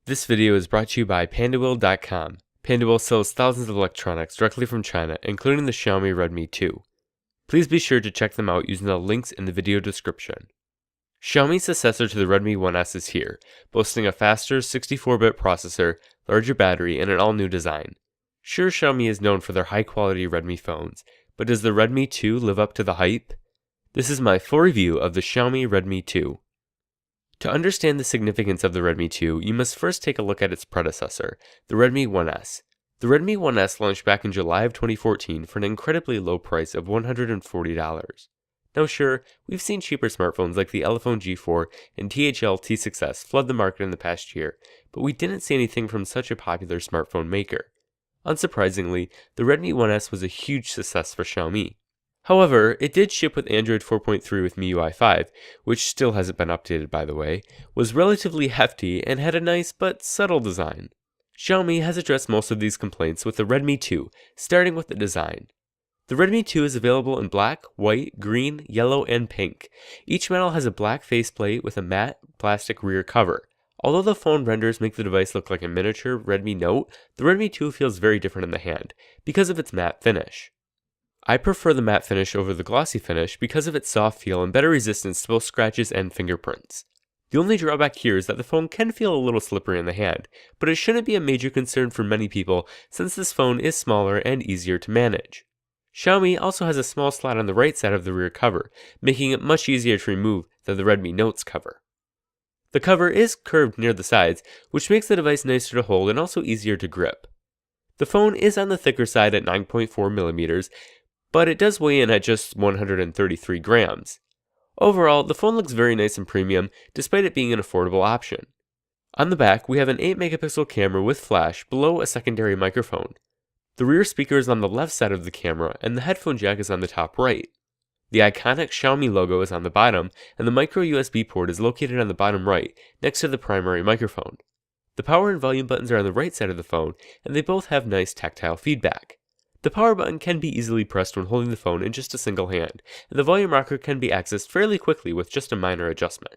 This video is brought to you by Pandawill.com. Pandawill sells thousands of electronics directly from China, including the Xiaomi Redmi 2. Please be sure to check them out using the links in the video description. Xiaomi's successor to the Redmi 1S is here, boasting a faster 64-bit processor, larger battery, and an all-new design. Sure, Xiaomi is known for their high-quality Redmi phones, but does the Redmi 2 live up to the hype? This is my full review of the Xiaomi Redmi 2. To understand the significance of the Redmi 2, you must first take a look at its predecessor, the Redmi 1S. The Redmi 1S launched back in July of 2014 for an incredibly low price of $140. Now sure, we've seen cheaper smartphones like the Elephone G4 and THL T6s flood the market in the past year, but we didn't see anything from such a popular smartphone maker. Unsurprisingly, the Redmi 1S was a huge success for Xiaomi. However, it did ship with Android 4.3 with MIUI 5, which still hasn't been updated by the way, was relatively hefty, and had a nice but subtle design. Xiaomi has addressed most of these complaints with the Redmi 2, starting with the design. The Redmi 2 is available in black, white, green, yellow, and pink. Each model has a black faceplate with a matte plastic rear cover. Although the phone renders make the device look like a miniature Redmi Note, the Redmi 2 feels very different in the hand, because of its matte finish. I prefer the matte finish over the glossy finish because of its soft feel and better resistance to both scratches and fingerprints. The only drawback here is that the phone can feel a little slippery in the hand, but it shouldn't be a major concern for many people since this phone is smaller and easier to manage. Xiaomi also has a small slot on the right side of the rear cover, making it much easier to remove than the Redmi Note's cover. The cover is curved near the sides, which makes the device nicer to hold and also easier to grip. The phone is on the thicker side at 9.4mm, but it does weigh in at just 133 grams. Overall, the phone looks very nice and premium, despite it being an affordable option. On the back, we have an 8-megapixel camera with flash below a secondary microphone. The rear speaker is on the left side of the camera, and the headphone jack is on the top right. The iconic Xiaomi logo is on the bottom, and the micro USB port is located on the bottom right, next to the primary microphone. The power and volume buttons are on the right side of the phone, and they both have nice tactile feedback. The power button can be easily pressed when holding the phone in just a single hand, and the volume rocker can be accessed fairly quickly with just a minor adjustment.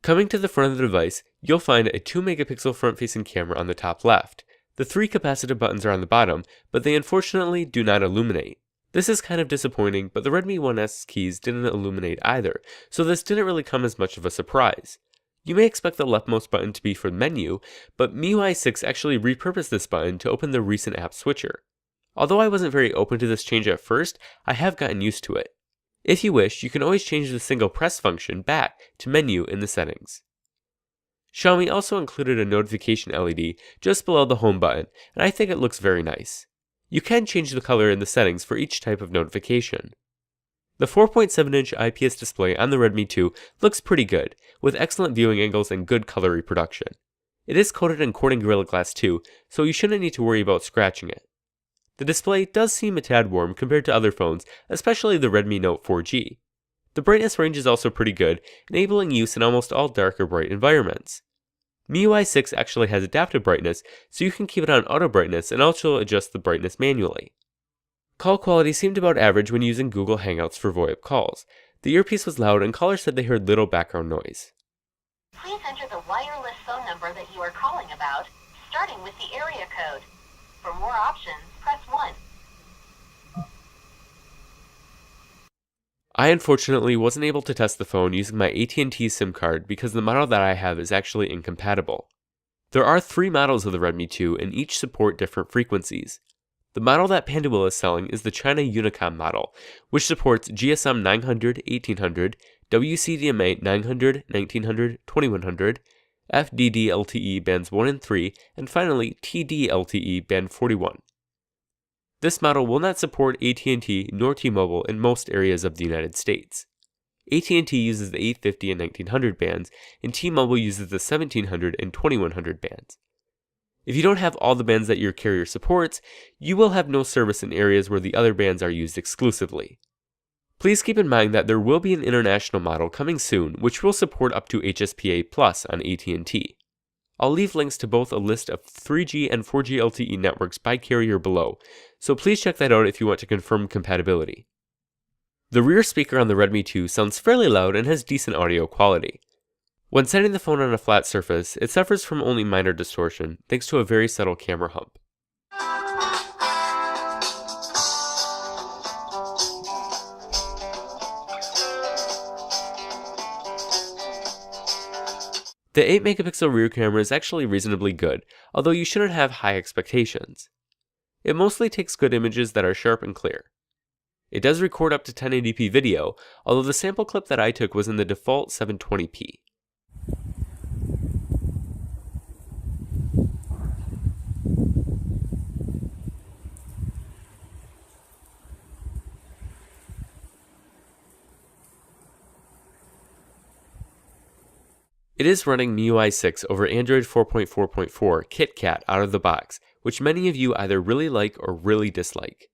Coming to the front of the device, you'll find a 2-megapixel front-facing camera on the top left. The 3 capacitive buttons are on the bottom, but they unfortunately do not illuminate. This is kind of disappointing, but the Redmi 1S keys didn't illuminate either, so this didn't really come as much of a surprise. You may expect the leftmost button to be for the menu, but MIUI 6 actually repurposed this button to open the recent app switcher. Although I wasn't very open to this change at first, I have gotten used to it. If you wish, you can always change the single press function back to menu in the settings. Xiaomi also included a notification LED just below the home button, and I think it looks very nice. You can change the color in the settings for each type of notification. The 4.7-inch IPS display on the Redmi 2 looks pretty good, with excellent viewing angles and good color reproduction. It is coated in Corning Gorilla Glass 2, so you shouldn't need to worry about scratching it. The display does seem a tad warm compared to other phones, especially the Redmi Note 4G. The brightness range is also pretty good, enabling use in almost all dark or bright environments. MIUI 6 actually has adaptive brightness, so you can keep it on auto brightness and also adjust the brightness manually. Call quality seemed about average when using Google Hangouts for VoIP calls. The earpiece was loud and callers said they heard little background noise. Please enter the wireless phone number that you are calling about, starting with the area code. For more options, press 1. I unfortunately wasn't able to test the phone using my AT&T SIM card because the model that I have is actually incompatible. There are 3 models of the Redmi 2 and each support different frequencies. The model that Pandawill is selling is the China Unicom model, which supports GSM 900, 1800, WCDMA 900, 1900, 2100, FDD-LTE bands 1 and 3, and finally TD-LTE band 41. This model will not support AT&T nor T-Mobile in most areas of the United States. AT&T uses the 850 and 1900 bands, and T-Mobile uses the 1700 and 2100 bands. If you don't have all the bands that your carrier supports, you will have no service in areas where the other bands are used exclusively. Please keep in mind that there will be an international model coming soon which will support up to HSPA Plus on AT&T. I'll leave links to both a list of 3G and 4G LTE networks by carrier below, so please check that out if you want to confirm compatibility. The rear speaker on the Redmi 2 sounds fairly loud and has decent audio quality. When setting the phone on a flat surface, it suffers from only minor distortion thanks to a very subtle camera hump. The 8-megapixel rear camera is actually reasonably good, although you shouldn't have high expectations. It mostly takes good images that are sharp and clear. It does record up to 1080p video, although the sample clip that I took was in the default 720p. It is running MIUI 6 over Android 4.4.4 KitKat out of the box, which many of you either really like or really dislike.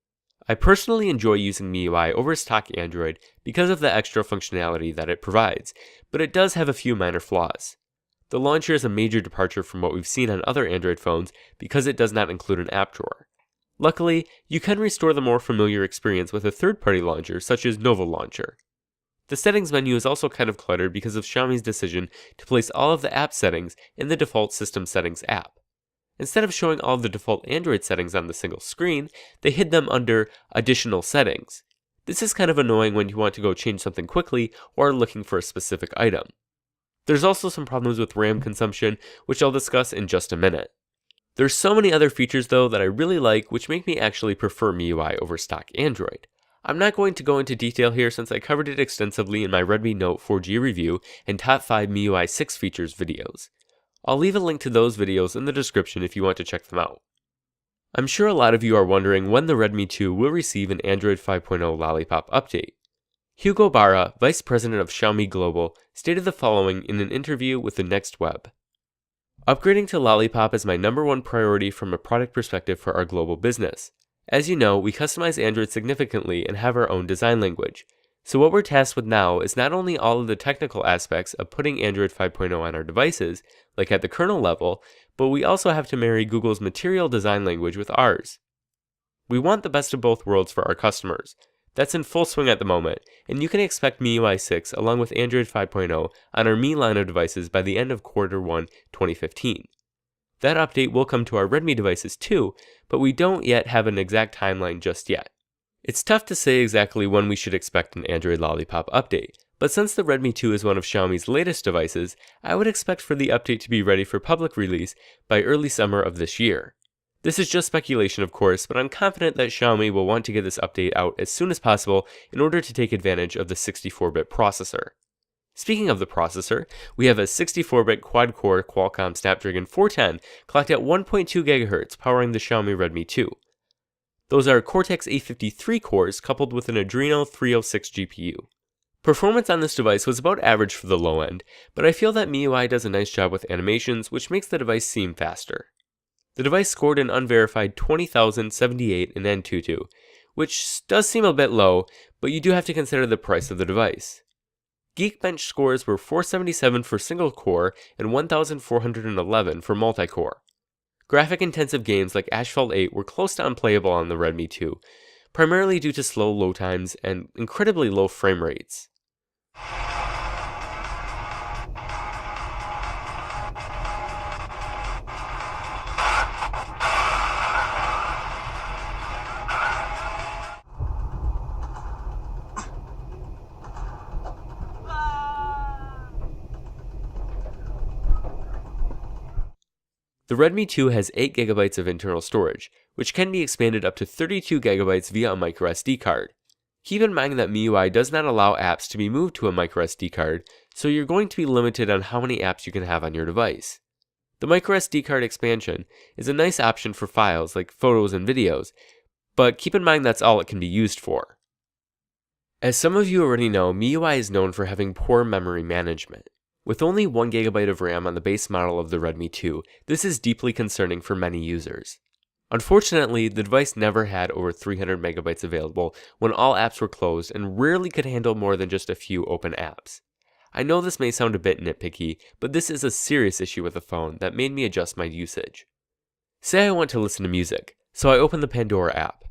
I personally enjoy using MIUI over stock Android because of the extra functionality that it provides, but it does have a few minor flaws. The launcher is a major departure from what we've seen on other Android phones because it does not include an app drawer. Luckily, you can restore the more familiar experience with a third-party launcher such as Nova Launcher. The settings menu is also kind of cluttered because of Xiaomi's decision to place all of the app settings in the default System Settings app. Instead of showing all of the default Android settings on the single screen, they hid them under Additional Settings. This is kind of annoying when you want to go change something quickly or are looking for a specific item. There's also some problems with RAM consumption, which I'll discuss in just a minute. There's so many other features though that I really like, which make me actually prefer MIUI over stock Android. I'm not going to go into detail here since I covered it extensively in my Redmi Note 4G review and top 5 MIUI 6 features videos. I'll leave a link to those videos in the description if you want to check them out. I'm sure a lot of you are wondering when the Redmi 2 will receive an Android 5.0 Lollipop update. Hugo Barra, Vice President of Xiaomi Global, stated the following in an interview with the Next Web. Upgrading to Lollipop is my #1 priority from a product perspective for our global business. As you know, we customize Android significantly and have our own design language. So what we're tasked with now is not only all of the technical aspects of putting Android 5.0 on our devices, like at the kernel level, but we also have to marry Google's material design language with ours. We want the best of both worlds for our customers. That's in full swing at the moment, and you can expect MIUI 6 along with Android 5.0 on our Mi line of devices by the end of Q1 2015. That update will come to our Redmi devices too, but we don't yet have an exact timeline just yet. It's tough to say exactly when we should expect an Android Lollipop update, but since the Redmi 2 is one of Xiaomi's latest devices, I would expect for the update to be ready for public release by early summer of this year. This is just speculation of course, but I'm confident that Xiaomi will want to get this update out as soon as possible in order to take advantage of the 64-bit processor. Speaking of the processor, we have a 64-bit quad-core Qualcomm Snapdragon 410 clocked at 1.2 GHz powering the Xiaomi Redmi 2. Those are Cortex A53 cores coupled with an Adreno 306 GPU. Performance on this device was about average for the low end, but I feel that MIUI does a nice job with animations, which makes the device seem faster. The device scored an unverified 20,078 in Antutu, which does seem a bit low, but you do have to consider the price of the device. Geekbench scores were 477 for single core and 1,411 for multi-core. Graphic-intensive games like Asphalt 8 were close to unplayable on the Redmi 2, primarily due to slow load times and incredibly low frame rates. The Redmi 2 has 8GB of internal storage, which can be expanded up to 32GB via a microSD card. Keep in mind that MIUI does not allow apps to be moved to a microSD card, so you're going to be limited on how many apps you can have on your device. The microSD card expansion is a nice option for files like photos and videos, but keep in mind that's all it can be used for. As some of you already know, MIUI is known for having poor memory management. With only 1GB of RAM on the base model of the Redmi 2, this is deeply concerning for many users. Unfortunately, the device never had over 300MB available when all apps were closed and rarely could handle more than just a few open apps. I know this may sound a bit nitpicky, but this is a serious issue with the phone that made me adjust my usage. Say I want to listen to music, so I open the Pandora app.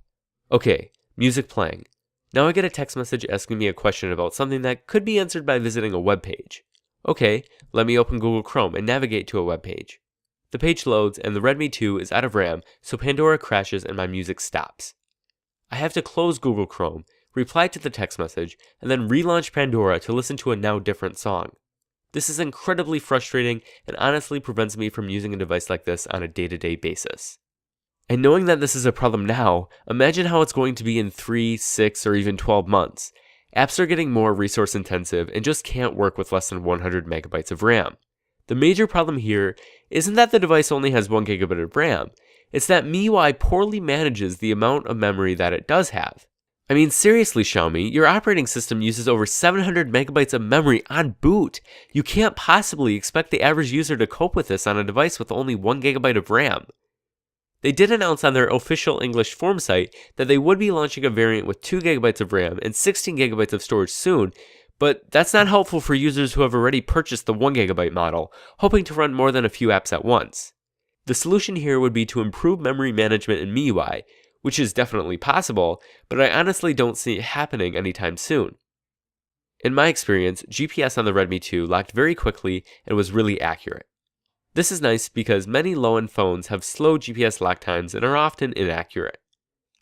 Okay, music playing. Now I get a text message asking me a question about something that could be answered by visiting a web page. Okay, let me open Google Chrome and navigate to a web page. The page loads and the Redmi 2 is out of RAM, so Pandora crashes and my music stops. I have to close Google Chrome, reply to the text message, and then relaunch Pandora to listen to a now different song. This is incredibly frustrating and honestly prevents me from using a device like this on a day-to-day basis. And knowing that this is a problem now, imagine how it's going to be in 3, 6, or even 12 months. Apps are getting more resource intensive and just can't work with less than 100 megabytes of RAM. The major problem here isn't that the device only has 1 gigabit of RAM, it's that MIUI poorly manages the amount of memory that it does have. I mean, seriously, Xiaomi, your operating system uses over 700 megabytes of memory on boot. You can't possibly expect the average user to cope with this on a device with only 1 gigabyte of RAM. They did announce on their official English form site that they would be launching a variant with 2 gigabytes of RAM and 16 gigabytes of storage soon, but that's not helpful for users who have already purchased the 1 gigabyte model, hoping to run more than a few apps at once. The solution here would be to improve memory management in MIUI, which is definitely possible, but I honestly don't see it happening anytime soon. In my experience, GPS on the Redmi 2 locked very quickly and was really accurate. This is nice because many low-end phones have slow GPS lock times and are often inaccurate.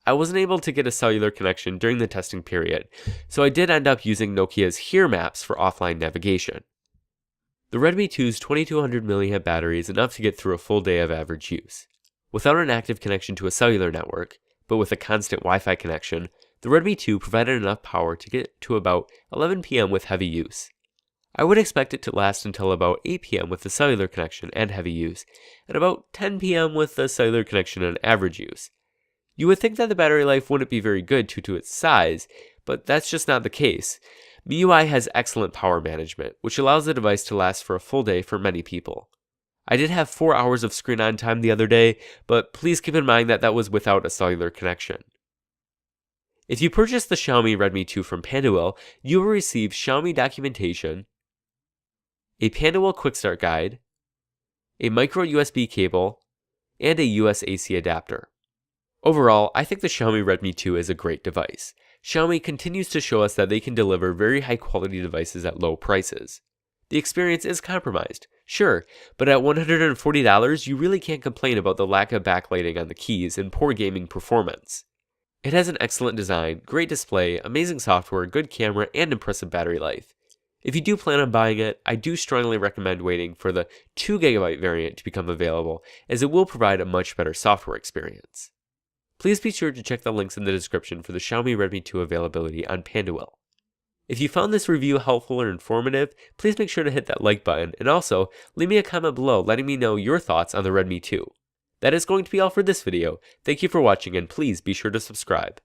I wasn't able to get a cellular connection during the testing period, so I did end up using Nokia's Here Maps for offline navigation. The Redmi 2's 2200 mAh battery is enough to get through a full day of average use. Without an active connection to a cellular network, but with a constant Wi-Fi connection, the Redmi 2 provided enough power to get to about 11 p.m. with heavy use. I would expect it to last until about 8 p.m. with the cellular connection and heavy use, and about 10 p.m. with the cellular connection and average use. You would think that the battery life wouldn't be very good due to its size, but that's just not the case. MIUI has excellent power management, which allows the device to last for a full day for many people. I did have 4 hours of screen on time the other day, but please keep in mind that that was without a cellular connection. If you purchase the Xiaomi Redmi 2 from Pandawil, you will receive Xiaomi documentation, a Pandawil Quick Start Guide, a micro USB cable, and a US AC adapter. Overall, I think the Xiaomi Redmi 2 is a great device. Xiaomi continues to show us that they can deliver very high quality devices at low prices. The experience is compromised, sure, but at $140 you really can't complain about the lack of backlighting on the keys and poor gaming performance. It has an excellent design, great display, amazing software, good camera, and impressive battery life. If you do plan on buying it, I do strongly recommend waiting for the 2GB variant to become available, as it will provide a much better software experience. Please be sure to check the links in the description for the Xiaomi Redmi 2 availability on Pandawil. If you found this review helpful or informative, please make sure to hit that like button, and also leave me a comment below letting me know your thoughts on the Redmi 2. That is going to be all for this video. Thank you for watching, and please be sure to subscribe.